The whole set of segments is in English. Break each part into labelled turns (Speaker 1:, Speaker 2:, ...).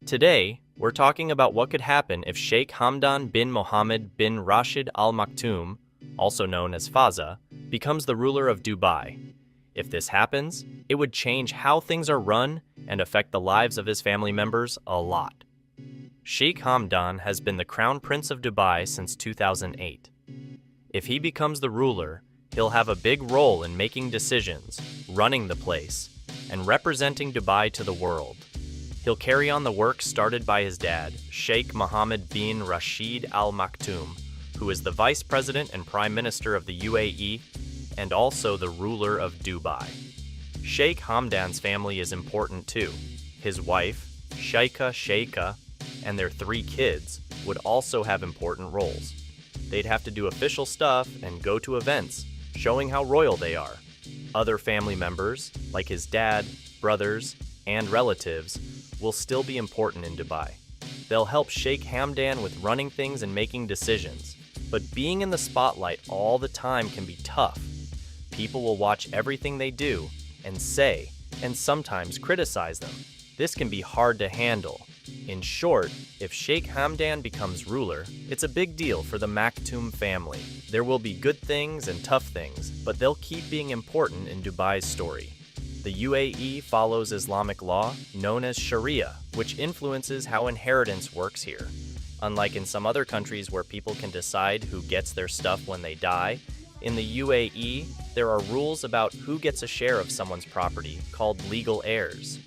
Speaker 1: Today, we're talking about what could happen if Sheikh Hamdan bin Mohammed bin Rashid Al Maktoum, also known as Fazza, becomes the ruler of Dubai. If this happens, it would change how things are run and affect the lives of his family members a lot. Sheikh Hamdan has been the Crown Prince of Dubai since 2008. If he becomes the ruler, he'll have a big role in making decisions, running the place, and representing Dubai to the world. He'll carry on the work started by his dad, Sheikh Mohammed bin Rashid Al Maktoum, who is the Vice President and Prime Minister of the UAE and also the ruler of Dubai. Sheikh Hamdan's family is important too. His wife, Sheikha, and their 3 kids would also have important roles. They'd have to do official stuff and go to events, showing how royal they are. Other family members, like his dad, brothers, and relatives, will still be important in Dubai. They'll help Sheikh Hamdan with running things and making decisions. But being in the spotlight all the time can be tough. People will watch everything they do and say, and sometimes criticize them. This can be hard to handle. In short, if Sheikh Hamdan becomes ruler, it's a big deal for the Maktoum family. There will be good things and tough things, but they'll keep being important in Dubai's story. The UAE follows Islamic law known as Sharia, which influences how inheritance works here. Unlike in some other countries where people can decide who gets their stuff when they die, in the UAE, there are rules about who gets a share of someone's property, called legal heirs.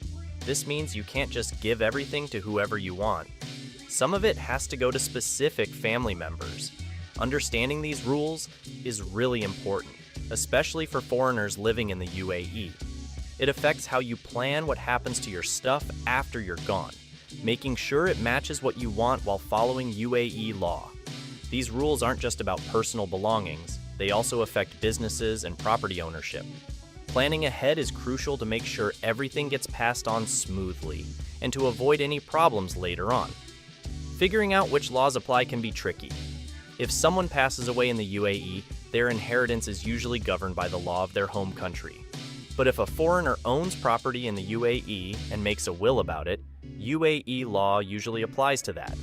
Speaker 1: This means you can't just give everything to whoever you want. Some of it has to go to specific family members. Understanding these rules is really important, especially for foreigners living in the UAE. It affects how you plan what happens to your stuff after you're gone, making sure it matches what you want while following UAE law. These rules aren't just about personal belongings, they also affect businesses and property ownership. Planning ahead is crucial to make sure everything gets passed on smoothly and to avoid any problems later on. Figuring out which laws apply can be tricky. If someone passes away in the UAE, their inheritance is usually governed by the law of their home country. But if a foreigner owns property in the UAE and makes a will about it, UAE law usually applies to that.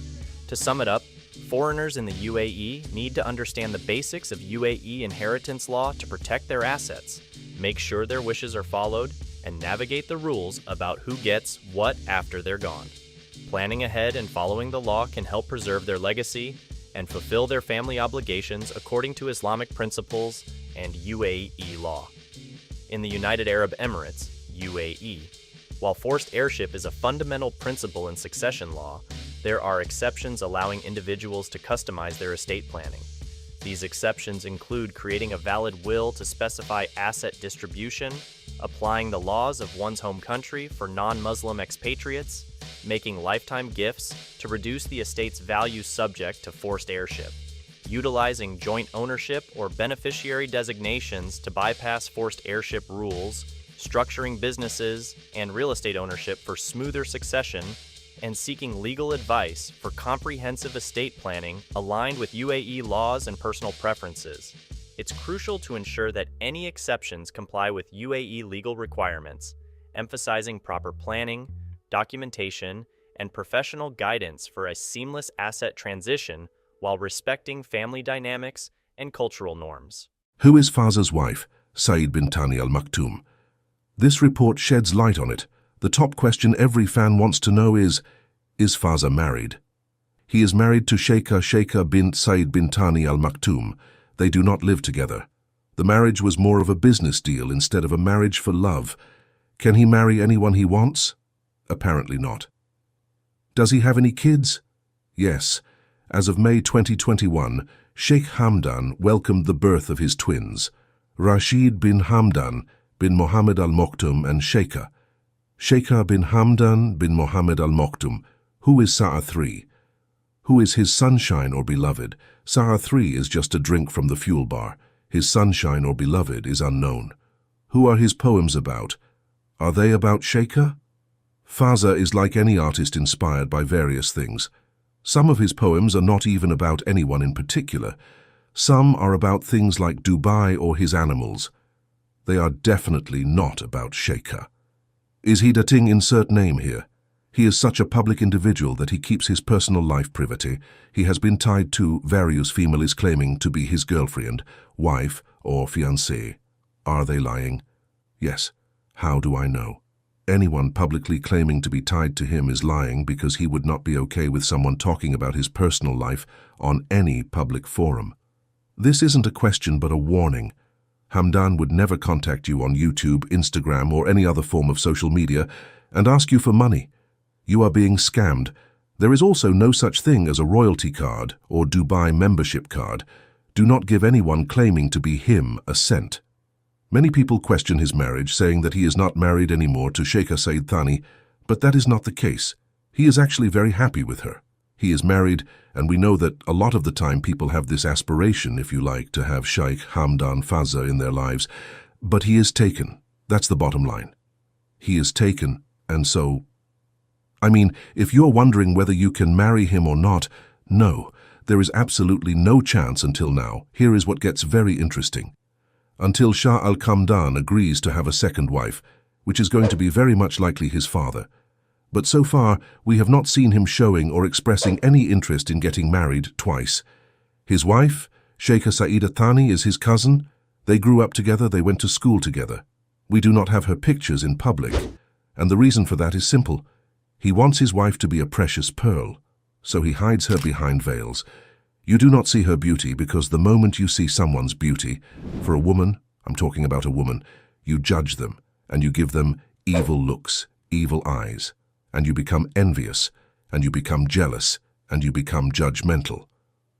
Speaker 1: To sum it up, foreigners in the UAE need to understand the basics of UAE inheritance law to protect their assets, make sure their wishes are followed, and navigate the rules about who gets what after they're gone. Planning ahead and following the law can help preserve their legacy and fulfill their family obligations according to Islamic principles and UAE law. In the United Arab Emirates, UAE, while forced heirship is a fundamental principle in succession law, there are exceptions allowing individuals to customize their estate planning. These exceptions include creating a valid will to specify asset distribution, applying the laws of one's home country for non-Muslim expatriates, making lifetime gifts to reduce the estate's value subject to forced heirship, utilizing joint ownership or beneficiary designations to bypass forced heirship rules, structuring businesses and real estate ownership for smoother succession, and seeking legal advice for comprehensive estate planning aligned with UAE laws and personal preferences. It's crucial to ensure that any exceptions comply with UAE legal requirements, emphasizing proper planning, documentation, and professional guidance for a seamless asset transition while respecting family dynamics and cultural norms.
Speaker 2: Who is Fazza's wife, Saeed bin Tani Al Maktoum? This report sheds light on it. The top question every fan wants to know is Fazza married? He is married to Sheikha bint Saeed bin Tani Al Maktoum. They do not live together. The marriage was more of a business deal instead of a marriage for love. Can he marry anyone he wants? Apparently not. Does he have any kids? Yes. As of May 2021, Sheikh Hamdan welcomed the birth of his twins, Rashid bin Hamdan bin Mohammed Al Maktoum and Sheikha bin Hamdan bin Mohammed Al Maktoum. Who is Sa'a 3? Who is his sunshine or beloved? Sa'a 3 is just a drink from the fuel bar. His sunshine or beloved is unknown. Who are his poems about? Are they about Sheikha? Fazza is like any artist inspired by various things. Some of his poems are not even about anyone in particular. Some are about things like Dubai or his animals. They are definitely not about Sheikha. Is he dating insert name here? He is such a public individual that he keeps his personal life private. He has been tied to various females claiming to be his girlfriend, wife, or fiancée. Are they lying? Yes. How do I know? Anyone publicly claiming to be tied to him is lying because he would not be okay with someone talking about his personal life on any public forum. This isn't a question but a warning. Hamdan would never contact you on YouTube, Instagram, or any other form of social media and ask you for money. You are being scammed. There is also no such thing as a royalty card or Dubai membership card. Do not give anyone claiming to be him a cent. Many people question his marriage, saying that he is not married anymore to Sheikh Saeed Thani, but that is not the case. He is actually very happy with her. He is married, and we know that a lot of the time people have this aspiration, if you like, to have Sheikh Hamdan Fazza in their lives. But he is taken. That's the bottom line. He is taken, and so... if you're wondering whether you can marry him or not, no, there is absolutely no chance until now. Here is what gets very interesting. Until Shah al-Hamdan agrees to have a second wife, which is going to be very much likely his father. But so far, we have not seen him showing or expressing any interest in getting married twice. His wife, Sheikh Saeed Thani, is his cousin. They grew up together, they went to school together. We do not have her pictures in public, and the reason for that is simple. He wants his wife to be a precious pearl, so he hides her behind veils. You do not see her beauty because the moment you see someone's beauty, for a woman, I'm talking about a woman, you judge them and you give them evil looks, evil eyes, and you become envious, and you become jealous, and you become judgmental.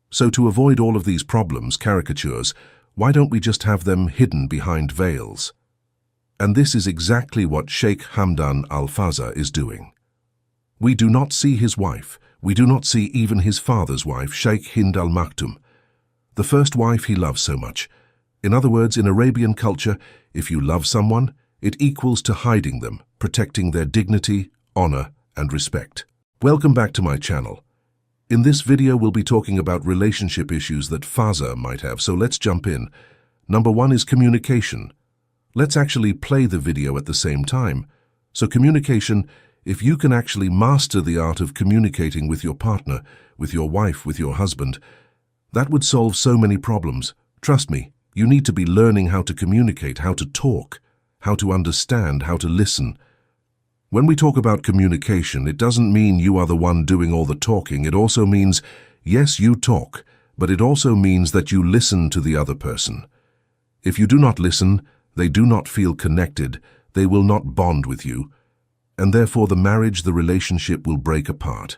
Speaker 2: So to avoid all of these problems, caricatures, why don't we just have them hidden behind veils? And this is exactly what Sheikh Hamdan al-Fazza is doing. We do not see his wife. We do not see even his father's wife, Sheikh Hind al-Maktoum, the first wife he loves so much. In other words, in Arabian culture, if you love someone, it equals to hiding them, protecting their dignity, honor, and respect. Welcome back to my channel. In this video, we'll be talking about relationship issues that Fazza might have, so let's jump in. Number 1 is communication. Let's actually play the video at the same time. So communication, if you can actually master the art of communicating with your partner, with your wife, with your husband, that would solve so many problems. Trust me, you need to be learning how to communicate, how to talk, how to understand, how to listen. When we talk about communication, it doesn't mean you are the one doing all the talking. It also means, yes, you talk, but it also means that you listen to the other person. If you do not listen, they do not feel connected, they will not bond with you, and therefore the marriage, the relationship will break apart.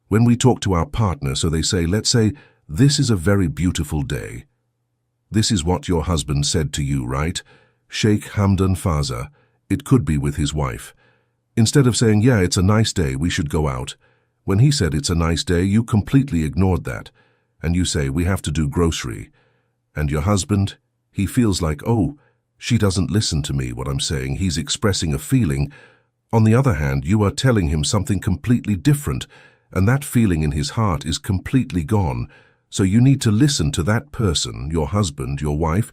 Speaker 2: When we talk to our partner, so they say, let's say, this is a very beautiful day. This is what your husband said to you, right? Sheikh Hamdan Fazza, it could be with his wife. Instead of saying, yeah, it's a nice day, we should go out. When he said it's a nice day, you completely ignored that. And you say, we have to do grocery. And your husband, he feels like, oh, she doesn't listen to me, what I'm saying. He's expressing a feeling. On the other hand, you are telling him something completely different, and that feeling in his heart is completely gone. So you need to listen to that person, your husband, your wife,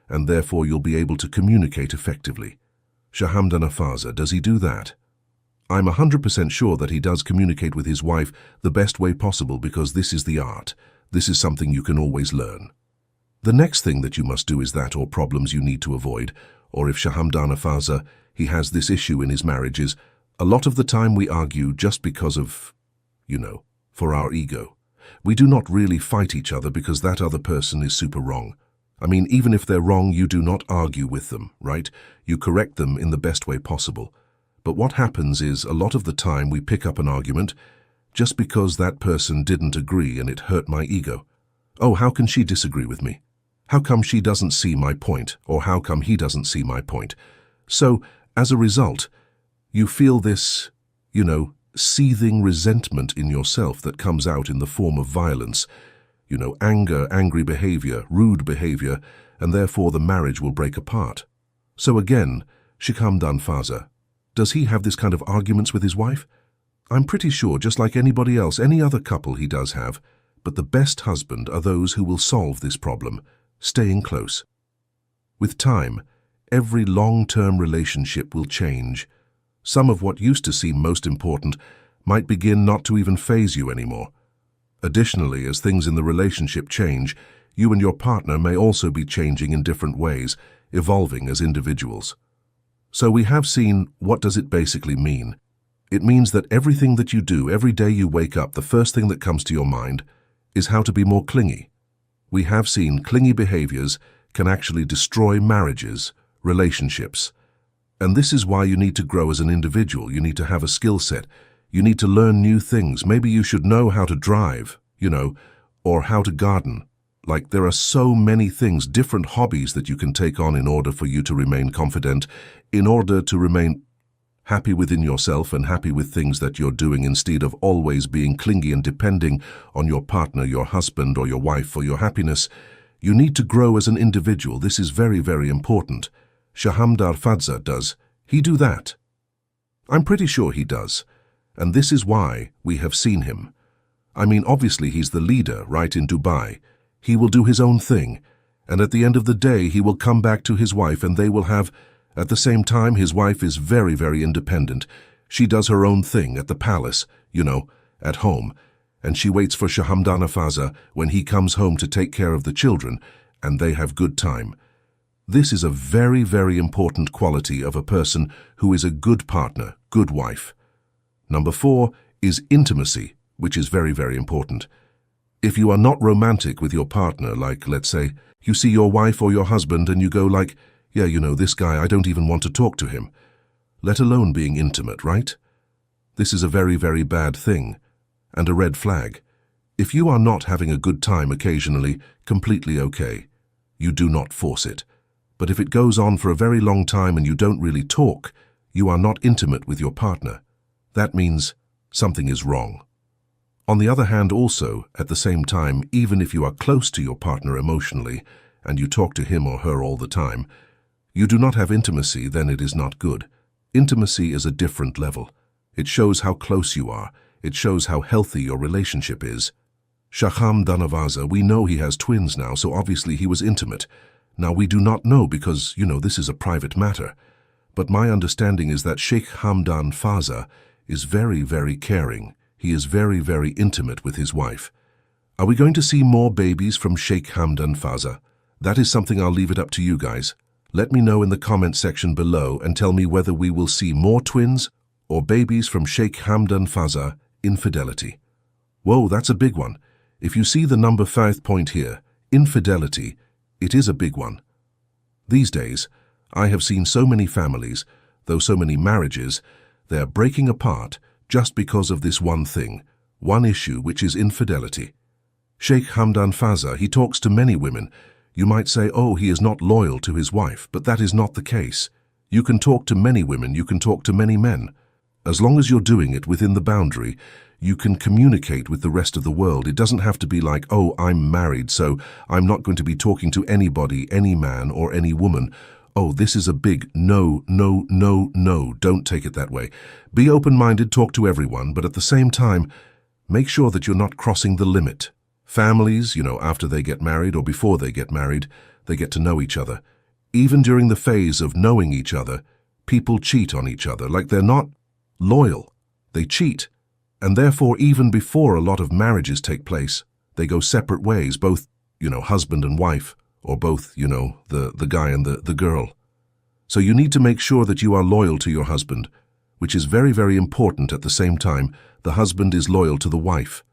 Speaker 2: and therefore you'll be able to communicate effectively. Sheikh Hamdan Fazza, does he do that? I'm 100% sure that he does communicate with his wife the best way possible because this is the art. This is something you can always learn. The next thing that you must do is that, or problems you need to avoid, or if Sheikh Hamdan Fazza, he has this issue in his marriages, a lot of the time we argue just because of, for our ego. We do not really fight each other because that other person is super wrong. Even if they're wrong, you do not argue with them, right? You correct them in the best way possible. But what happens is, a lot of the time we pick up an argument just because that person didn't agree and it hurt my ego. Oh, how can she disagree with me? How come she doesn't see my point? Or how come he doesn't see my point? So, as a result, you feel this, seething resentment in yourself that comes out in the form of violence, anger, angry behavior, rude behavior, and therefore the marriage will break apart. So again, Sheikh Hamdan Fazza, does he have this kind of arguments with his wife? I'm pretty sure, just like anybody else, any other couple he does have, but the best husband are those who will solve this problem, staying close. With time, every long-term relationship will change. Some of what used to seem most important might begin not to even faze you anymore. Additionally, as things in the relationship change, you and your partner may also be changing in different ways, evolving as individuals. So we have seen, what does it basically mean? It means that everything that you do, every day you wake up, the first thing that comes to your mind is how to be more clingy. We have seen clingy behaviors can actually destroy marriages, relationships. And this is why you need to grow as an individual. You need to have a skill set. You need to learn new things. Maybe you should know how to drive, or how to garden. Like, there are so many things, different hobbies that you can take on in order for you to remain confident, in order to remain happy within yourself and happy with things that you're doing, instead of always being clingy and depending on your partner, your husband or your wife for your happiness. You need to grow as an individual. This is very, very important. Sheikh Hamdan Fazza, does he do that? I'm pretty sure he does. And this is why we have seen him. I mean, obviously he's the leader, right, in Dubai. He will do his own thing. And at the end of the day, he will come back to his wife and they will have. At the same time, his wife is very, very independent. She does her own thing at the palace, at home. And she waits for Sheikh Hamdan Fazza when he comes home to take care of the children, and they have good time. This is a very, very important quality of a person who is a good partner, good wife. Number 4 is intimacy, which is very, very important. If you are not romantic with your partner, like, let's say, you see your wife or your husband and you go like, yeah, this guy, I don't even want to talk to him. Let alone being intimate, right? This is a very, very bad thing, and a red flag. If you are not having a good time occasionally, completely okay. You do not force it. But if it goes on for a very long time and you don't really talk, you are not intimate with your partner. That means something is wrong. On the other hand, also, at the same time, even if you are close to your partner emotionally, and you talk to him or her all the time, you do not have intimacy, then it is not good. Intimacy is a different level. It shows how close you are. It shows how healthy your relationship is. Sheikh Hamdan Fazza, we know he has twins now, so obviously he was intimate. Now we do not know because, this is a private matter. But my understanding is that Sheikh Hamdan Fazza is very, very caring. He is very, very intimate with his wife. Are we going to see more babies from Sheikh Hamdan Fazza? That is something I'll leave it up to you guys. Let me know in the comment section below and tell me whether we will see more twins or babies from Sheikh Hamdan Fazza infidelity. Whoa, that's a big one. If you see the number 5 point here, infidelity, it is a big one. These days, I have seen so many families, though so many marriages, they are breaking apart just because of this one thing, one issue, which is infidelity. Sheikh Hamdan Fazza, he talks to many women. You might say, oh, he is not loyal to his wife, but that is not the case. You can talk to many women, you can talk to many men. As long as you're doing it within the boundary, you can communicate with the rest of the world. It doesn't have to be like, oh, I'm married, so I'm not going to be talking to anybody, any man or any woman. Oh, this is a big no, no, no, no. Don't take it that way. Be open-minded, talk to everyone, but at the same time, make sure that you're not crossing the limit. Families, after they get married or before they get married, they get to know each other. Even during the phase of knowing each other, people cheat on each other, like they're not loyal. They cheat. And therefore, even before a lot of marriages take place, they go separate ways, both, husband and wife, or both, the guy and the girl. So you need to make sure that you are loyal to your husband, which is very, very important. At the same time, the husband is loyal to the wife.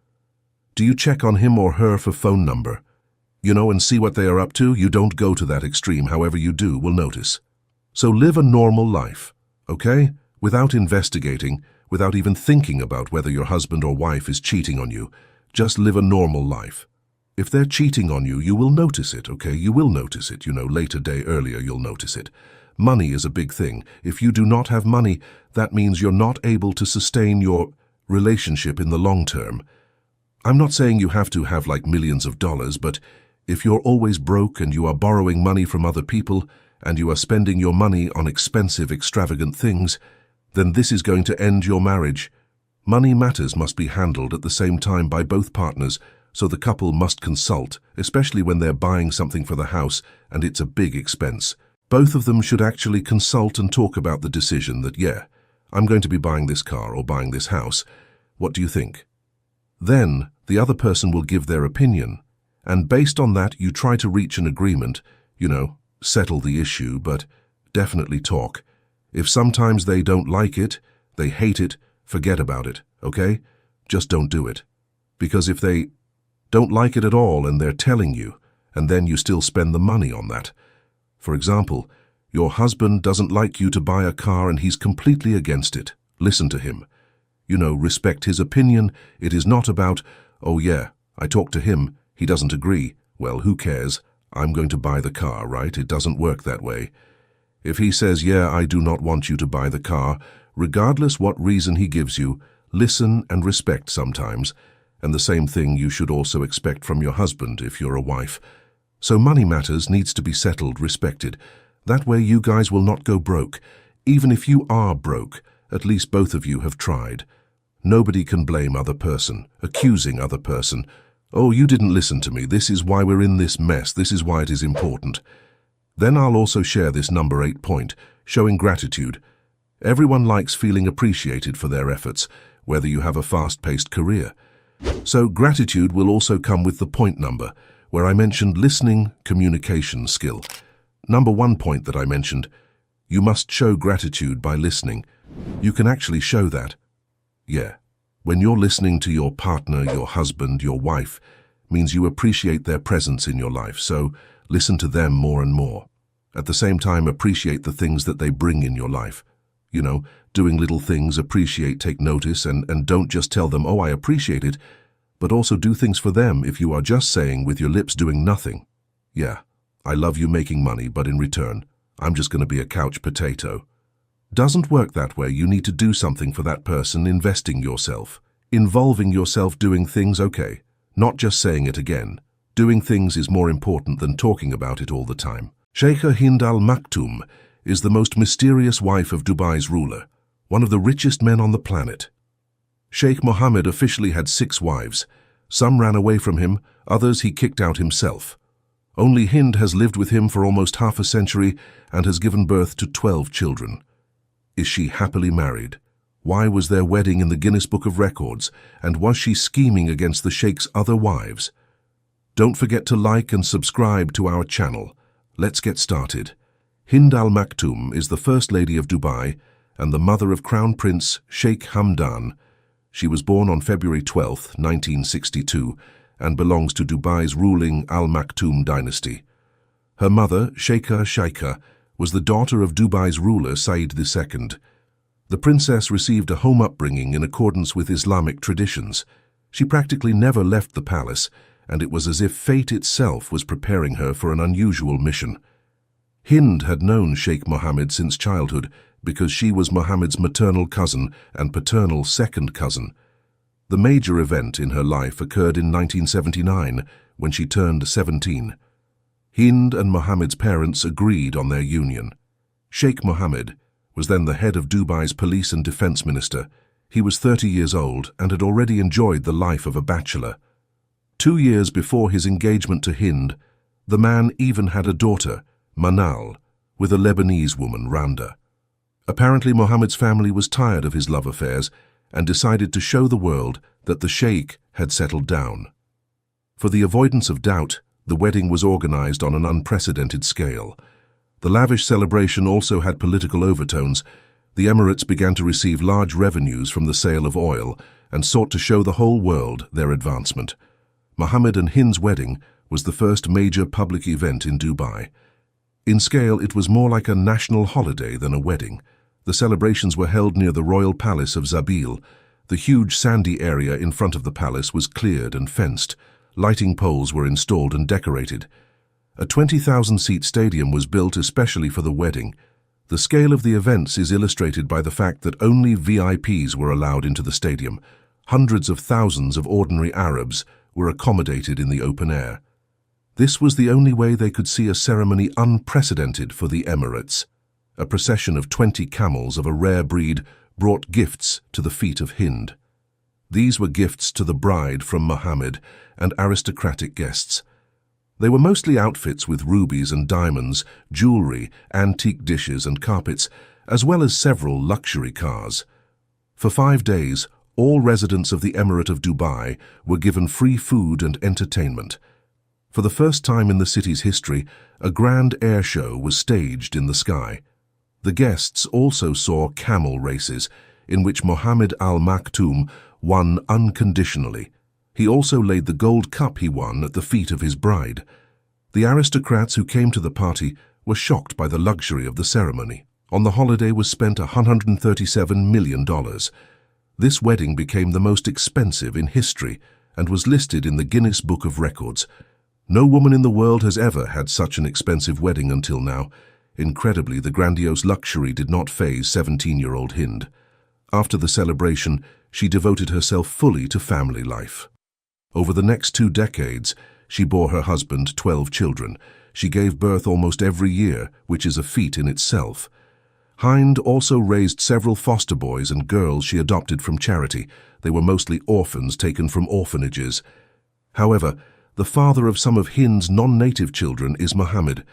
Speaker 2: Do you check on him or her for phone number? And see what they are up to? You don't go to that extreme, however you do, will notice. So live a normal life, okay? Without investigating, without even thinking about whether your husband or wife is cheating on you. Just live a normal life. If they're cheating on you, you will notice it, okay? You will notice it, later day, earlier, you'll notice it. Money is a big thing. If you do not have money, that means you're not able to sustain your relationship in the long term. I'm not saying you have to have like millions of dollars, but if you're always broke and you are borrowing money from other people and you are spending your money on expensive, extravagant things, then this is going to end your marriage. Money matters must be handled at the same time by both partners, so the couple must consult, especially when they're buying something for the house and it's a big expense. Both of them should actually consult and talk about the decision that, yeah, I'm going to be buying this car or buying this house. What do you think? Then the other person will give their opinion, and based on that you try to reach an agreement, settle the issue, but definitely talk. If sometimes they don't like it, they hate it, forget about it, okay? Just don't do it. Because if they don't like it at all and they're telling you, and then you still spend the money on that. For example, your husband doesn't like you to buy a car and he's completely against it. Listen to him. Respect his opinion. It is not about, oh yeah, I talked to him, he doesn't agree. Well, who cares? I'm going to buy the car, right? It doesn't work that way. If he says, yeah, I do not want you to buy the car, regardless what reason he gives you, listen and respect sometimes. And the same thing you should also expect from your husband if you're a wife. So money matters needs to be settled, respected. That way you guys will not go broke. Even if you are broke, at least both of you have tried. Nobody can blame other person, accusing other person. Oh, you didn't listen to me. This is why we're in this mess. This is why it is important. Then I'll also share this number 8 point, showing gratitude. Everyone likes feeling appreciated for their efforts, whether you have a fast-paced career. So gratitude will also come with the point number, where I mentioned listening, communication skill. Number 1 point that I mentioned, you must show gratitude by listening. You can actually show that. Yeah. When you're listening to your partner, your husband, your wife, means you appreciate their presence in your life, so listen to them more and more. At the same time, appreciate the things that they bring in your life. Doing little things, appreciate, take notice, and don't just tell them, oh, I appreciate it, but also do things for them if you are just saying with your lips doing nothing. Yeah, I love you making money, but in return, I'm just going to be a couch potato. Doesn't work that way. You need to do something for that person, investing yourself, involving yourself doing things, okay, not just saying it again. Doing things is more important than talking about it all the time. Sheikh Hind Al Maktoum is the most mysterious wife of Dubai's ruler, one of the richest men on the planet. Sheikh Mohammed officially had 6 wives. Some ran away from him, others he kicked out himself. Only Hind has lived with him for almost half a century and has given birth to 12 children. Is she happily married? Why was their wedding in the Guinness Book of Records, and was she scheming against the Sheikh's other wives? Don't forget to like and subscribe to our channel. Let's get started. Hind Al Maktoum is the First Lady of Dubai and the mother of Crown Prince Sheikh Hamdan. She was born on February 12, 1962, and belongs to Dubai's ruling Al Maktoum dynasty. Her mother, Sheikha, was the daughter of Dubai's ruler Said II. The princess received a home upbringing in accordance with Islamic traditions. She practically never left the palace, and it was as if fate itself was preparing her for an unusual mission. Hind had known Sheikh Mohammed since childhood because she was Mohammed's maternal cousin and paternal second cousin. The major event in her life occurred in 1979 when she turned 17. Hind and Mohammed's parents agreed on their union. Sheikh Mohammed was then the head of Dubai's police and defense minister. He was 30 years old and had already enjoyed the life of a bachelor. 2 years before his engagement to Hind, the man even had a daughter, Manal, with a Lebanese woman, Randa. Apparently, Mohammed's family was tired of his love affairs and decided to show the world that the Sheikh had settled down. For the avoidance of doubt, the wedding was organized on an unprecedented scale. The lavish celebration also had political overtones. The Emirates began to receive large revenues from the sale of oil and sought to show the whole world their advancement. Mohammed and Hind's wedding was the first major public event in Dubai. In scale, it was more like a national holiday than a wedding. The celebrations were held near the royal palace of Zabil. The huge sandy area in front of the palace was cleared and fenced. Lighting poles were installed and decorated. A 20,000-seat stadium was built especially for the wedding. The scale of the events is illustrated by the fact that only VIPs were allowed into the stadium. Hundreds of thousands of ordinary Arabs were accommodated in the open air. This was the only way they could see a ceremony unprecedented for the Emirates. A procession of 20 camels of a rare breed brought gifts to the feet of Hind. These were gifts to the bride from Mohammed and aristocratic guests. They were mostly outfits with rubies and diamonds, jewelry, antique dishes and carpets, as well as several luxury cars. For 5 days, all residents of the Emirate of Dubai were given free food and entertainment. For the first time in the city's history, a grand air show was staged in the sky. The guests also saw camel races, in which Mohammed Al Maktoum won unconditionally. He also laid the gold cup he won at the feet of his bride. The aristocrats who came to the party were shocked by the luxury of the ceremony. On the holiday was spent $137 million. This wedding became the most expensive in history and was listed in the Guinness Book of Records. No woman in the world has ever had such an expensive wedding until now. Incredibly, the grandiose luxury did not faze 17-year-old Hind. After the celebration, she devoted herself fully to family life. Over the next 2 decades, she bore her husband 12 children. She gave birth almost every year, which is a feat in itself. Hind also raised several foster boys and girls she adopted from charity. They were mostly orphans taken from orphanages. However, the father of some of Hind's non-native children is Mohammed.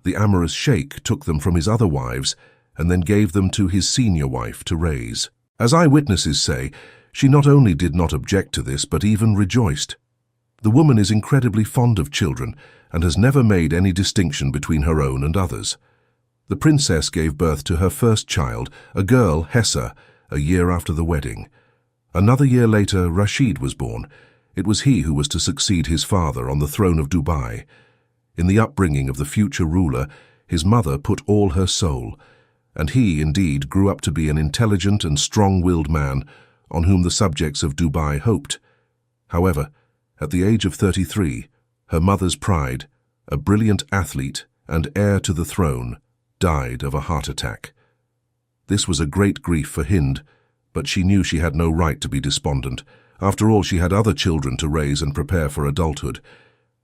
Speaker 2: The amorous sheikh took them from his other wives and then gave them to his senior wife to raise. As eyewitnesses say, she not only did not object to this, but even rejoiced. The woman is incredibly fond of children and has never made any distinction between her own and others. The princess gave birth to her first child, a girl, Hessa, a year after the wedding. Another year later, Rashid was born. It was he who was to succeed his father on the throne of Dubai. In the upbringing of the future ruler, his mother put all her soul, and he, indeed, grew up to be an intelligent and strong-willed man on whom the subjects of Dubai hoped. However, at the age of 33, her mother's pride, a brilliant athlete and heir to the throne, died of a heart attack. This was a great grief for Hind, but she knew she had no right to be despondent. After all, she had other children to raise and prepare for adulthood.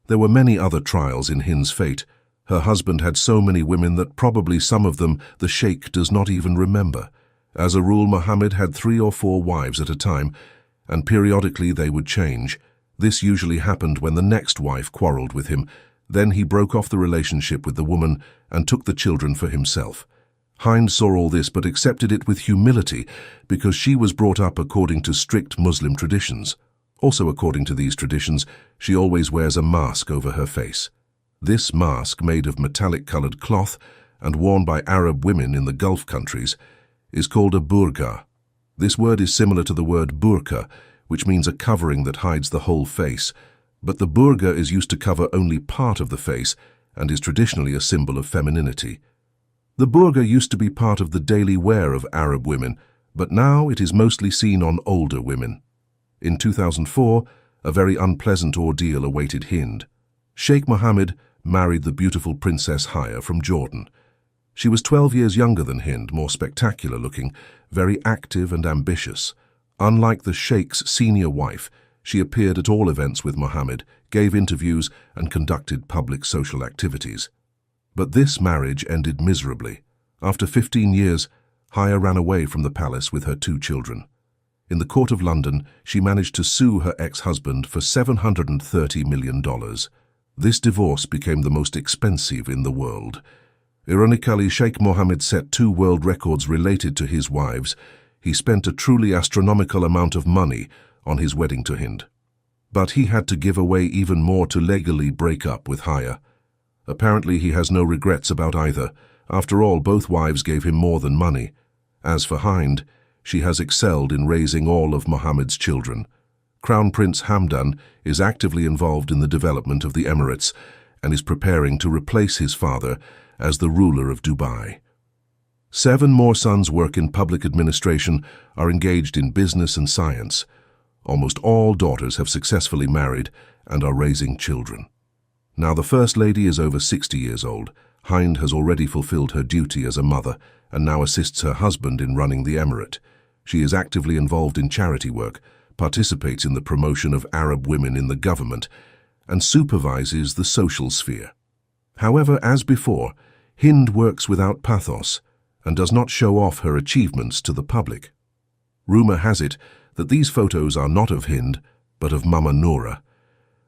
Speaker 2: There were many other trials in Hind's fate. Her husband had so many women that probably some of them the sheikh does not even remember. As a rule, Mohammed had 3 or 4 wives at a time, and periodically they would change. This usually happened when the next wife quarreled with him. Then he broke off the relationship with the woman and took the children for himself. Hind saw all this but accepted it with humility because she was brought up according to strict Muslim traditions. Also according to these traditions, she always wears a mask over her face. This mask, made of metallic-colored cloth and worn by Arab women in the Gulf countries, is called a burqa. This word is similar to the word burqa, which means a covering that hides the whole face, but the burqa is used to cover only part of the face and is traditionally a symbol of femininity. The burqa used to be part of the daily wear of Arab women, but now it is mostly seen on older women. In 2004, a very unpleasant ordeal awaited Hind. Sheikh Mohammed married the beautiful Princess Haya from Jordan. She was 12 years younger than Hind, more spectacular looking, very active and ambitious. Unlike the Sheikh's senior wife, she appeared at all events with Mohammed, gave interviews, and conducted public social activities. But this marriage ended miserably. After 15 years, Haya ran away from the palace with her 2 children. In the court of London, she managed to sue her ex-husband for $730 million. This divorce became the most expensive in the world. Ironically, Sheikh Mohammed set 2 world records related to his wives. He spent a truly astronomical amount of money on his wedding to Hind. But he had to give away even more to legally break up with Haya. Apparently he has no regrets about either. After all, both wives gave him more than money. As for Hind, she has excelled in raising all of Mohammed's children. Crown Prince Hamdan is actively involved in the development of the Emirates and is preparing to replace his father as the ruler of Dubai. 7 more sons work in public administration, are engaged in business and science. Almost all daughters have successfully married and are raising children. Now the First Lady is over 60 years old. Hind has already fulfilled her duty as a mother and now assists her husband in running the emirate. She is actively involved in charity work, participates in the promotion of Arab women in the government, and supervises the social sphere. However, as before, Hind works without pathos and does not show off her achievements to the public. Rumor has it that these photos are not of Hind, but of Mama Noura,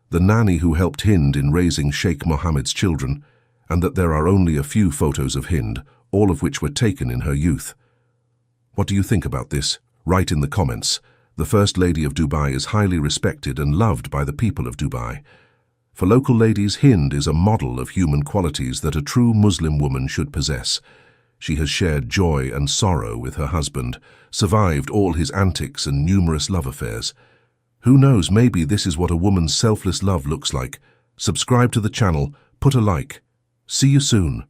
Speaker 2: the nanny who helped Hind in raising Sheikh Mohammed's children, and that there are only a few photos of Hind, all of which were taken in her youth. What do you think about this? Write in the comments. The First Lady of Dubai is highly respected and loved by the people of Dubai. For local ladies, Hind is a model of human qualities that a true Muslim woman should possess. She has shared joy and sorrow with her husband, survived all his antics and numerous love affairs. Who knows, maybe this is what a woman's selfless love looks like. Subscribe to the channel, put a like. See you soon.